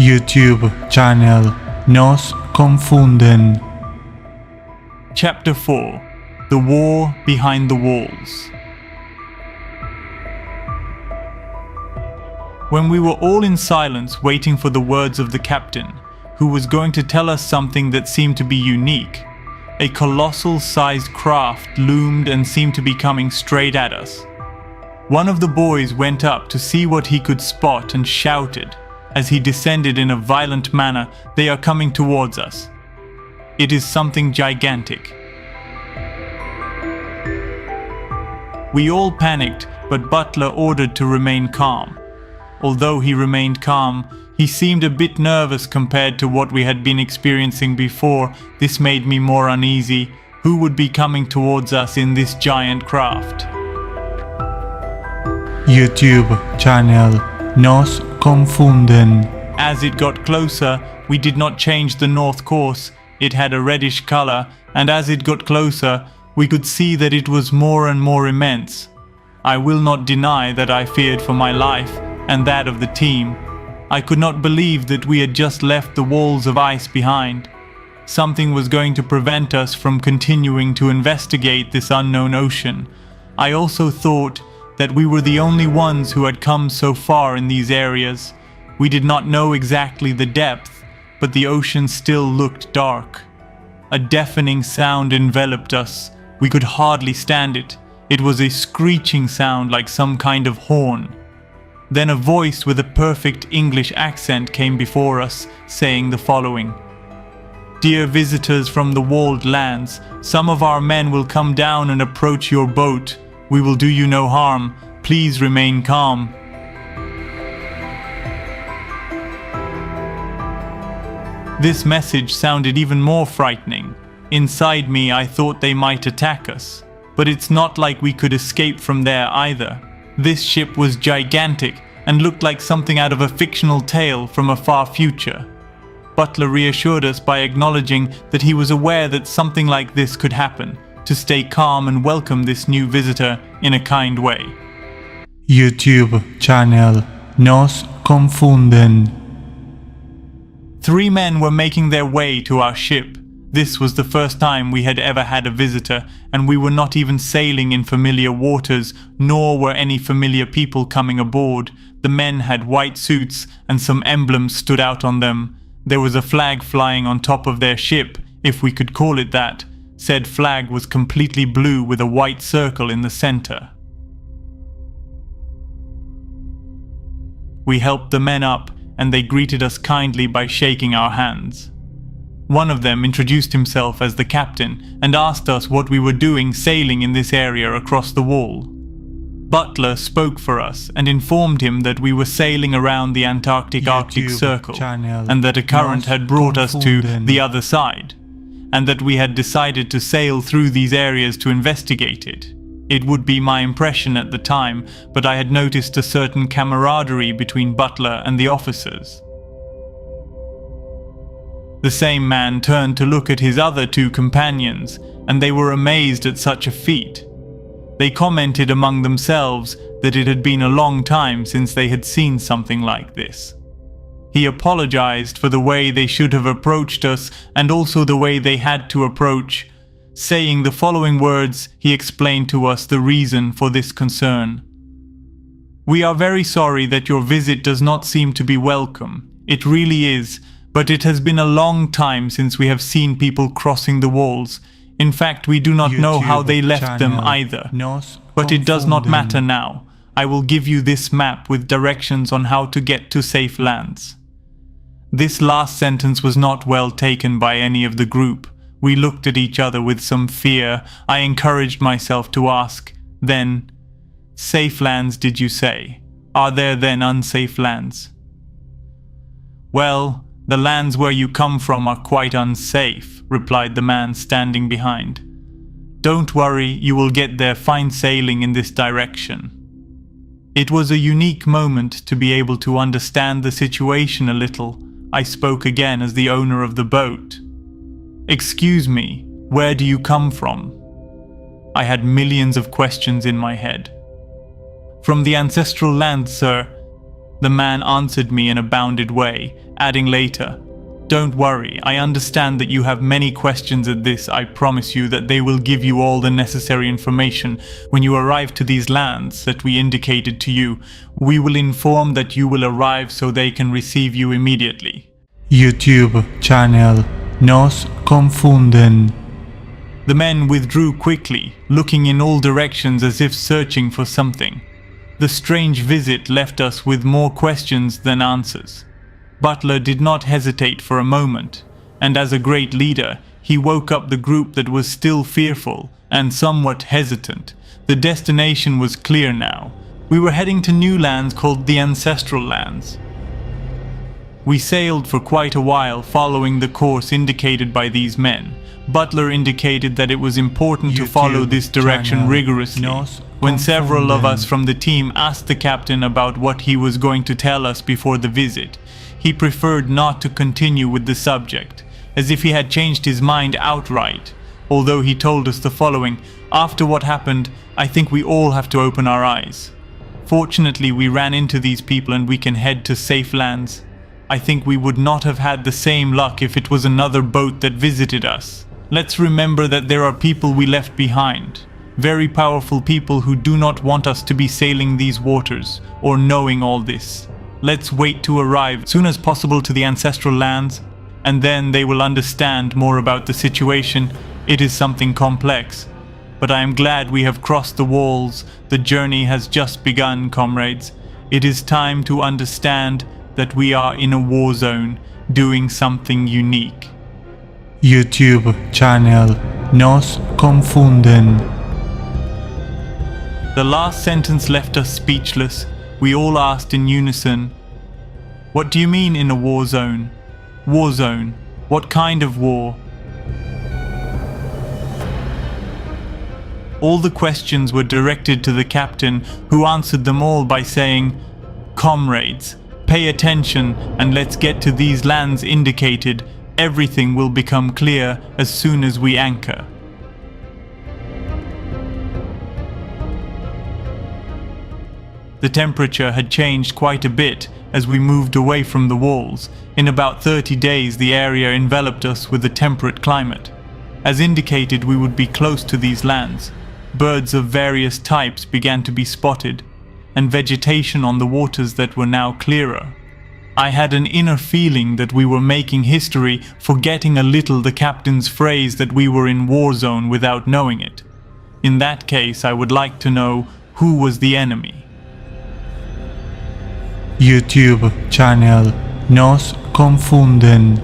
YouTube channel Nos Confunden. Chapter 4: The War Behind the Walls. When we were all in silence waiting for the words of the captain, who was going to tell us something that seemed to be unique, a colossal-sized craft loomed and seemed to be coming straight at us. One of the boys went up to see what he could spot and shouted, as he descended in a violent manner, "They are coming towards us. It is something gigantic." We all panicked, but Butler ordered to remain calm. Although he remained calm, he seemed a bit nervous compared to what we had been experiencing before. This made me more uneasy. Who would be coming towards us in this giant craft? YouTube channel Nos Confunden. As it got closer, we did not change the north course. It had a reddish color, and as it got closer, we could see that it was more and more immense. I will not deny that I feared for my life and that of the team. I could not believe that we had just left the walls of ice behind. Something was going to prevent us from continuing to investigate this unknown ocean. I also thought that we were the only ones who had come so far in these areas. We did not know exactly the depth, but the ocean still looked dark. A deafening sound enveloped us. We could hardly stand it. It was a screeching sound like some kind of horn. Then a voice with a perfect English accent came before us, saying the following: "Dear visitors from the walled lands, some of our men will come down and approach your boat. We will do you no harm. Please remain calm." This message sounded even more frightening. Inside me, I thought they might attack us. But it's not like we could escape from there either. This ship was gigantic and looked like something out of a fictional tale from a far future. Butler reassured us by acknowledging that he was aware that something like this could happen, to stay calm and welcome this new visitor in a kind way. YouTube channel Nos Confunden. 3 men were making their way to our ship. This was the first time we had ever had a visitor, and we were not even sailing in familiar waters, nor were any familiar people coming aboard. The men had white suits, and some emblems stood out on them. There was a flag flying on top of their ship, if we could call it that. Said flag was completely blue with a white circle in the center. We helped the men up, and they greeted us kindly by shaking our hands. One of them introduced himself as the captain and asked us what we were doing sailing in this area across the wall. Butler spoke for us and informed him that we were sailing around the Arctic Circle, and that a current had brought us to the other side, and that we had decided to sail through these areas to investigate it. It would be my impression at the time, but I had noticed a certain camaraderie between Butler and the officers. The same man turned to look at his other 2 companions, and they were amazed at such a feat. They commented among themselves that it had been a long time since they had seen something like this. He apologized for the way they should have approached us and also the way they had to approach. Saying the following words, he explained to us the reason for this concern. "We are very sorry that your visit does not seem to be welcome. It really is, but it has been a long time since we have seen people crossing the walls. In fact, we do not know how they left them either. But it does not matter now. I will give you this map with directions on how to get to safe lands." This last sentence was not well taken by any of the group. We looked at each other with some fear. I encouraged myself to ask, then, "Safe lands, did you say? Are there then unsafe lands?" "Well, the lands where you come from are quite unsafe," replied the man standing behind. "Don't worry, you will get there fine sailing in this direction." It was a unique moment to be able to understand the situation a little. I spoke again as the owner of the boat. "Excuse me, where do you come from?" I had millions of questions in my head. "From the ancestral land, sir. The man answered me in a bounded way, adding later, "Don't worry, I understand that you have many questions at this. I promise you that they will give you all the necessary information when you arrive to these lands that we indicated to you. We will inform that you will arrive so they can receive you immediately." YouTube channel Nos Confunden. The men withdrew quickly, looking in all directions as if searching for something. The strange visit left us with more questions than answers. Butler did not hesitate for a moment, and as a great leader, he woke up the group that was still fearful and somewhat hesitant. The destination was clear now. We were heading to new lands called the Ancestral Lands. We sailed for quite a while following the course indicated by these men. Butler indicated that it was important to follow this direction rigorously. When several of us from the team asked the captain about what he was going to tell us before the visit, he preferred not to continue with the subject, as if he had changed his mind outright, although he told us the following: "After what happened, I think we all have to open our eyes. Fortunately, we ran into these people and we can head to safe lands. I think we would not have had the same luck if it was another boat that visited us. Let's remember that there are people we left behind. Very powerful people who do not want us to be sailing these waters or knowing all this. Let's wait to arrive as soon as possible to the ancestral lands, and then they will understand more about the situation. It is something complex. But I am glad we have crossed the walls. The journey has just begun, comrades. It is time to understand that we are in a war zone, doing something unique." YouTube channel Nos Confunden. The last sentence left us speechless. We all asked in unison, "What do you mean in a war zone? War zone? What kind of war?" All the questions were directed to the captain, who answered them all by saying, "Comrades, pay attention and let's get to these lands indicated. Everything will become clear as soon as we anchor." The temperature had changed quite a bit as we moved away from the walls. In about 30 days, the area enveloped us with a temperate climate. As indicated, we would be close to these lands. Birds of various types began to be spotted, and vegetation on the waters that were now clearer. I had an inner feeling that we were making history, forgetting a little the captain's phrase that we were in war zone without knowing it. In that case, I would like to know who was the enemy. YouTube channel Nos Confunden.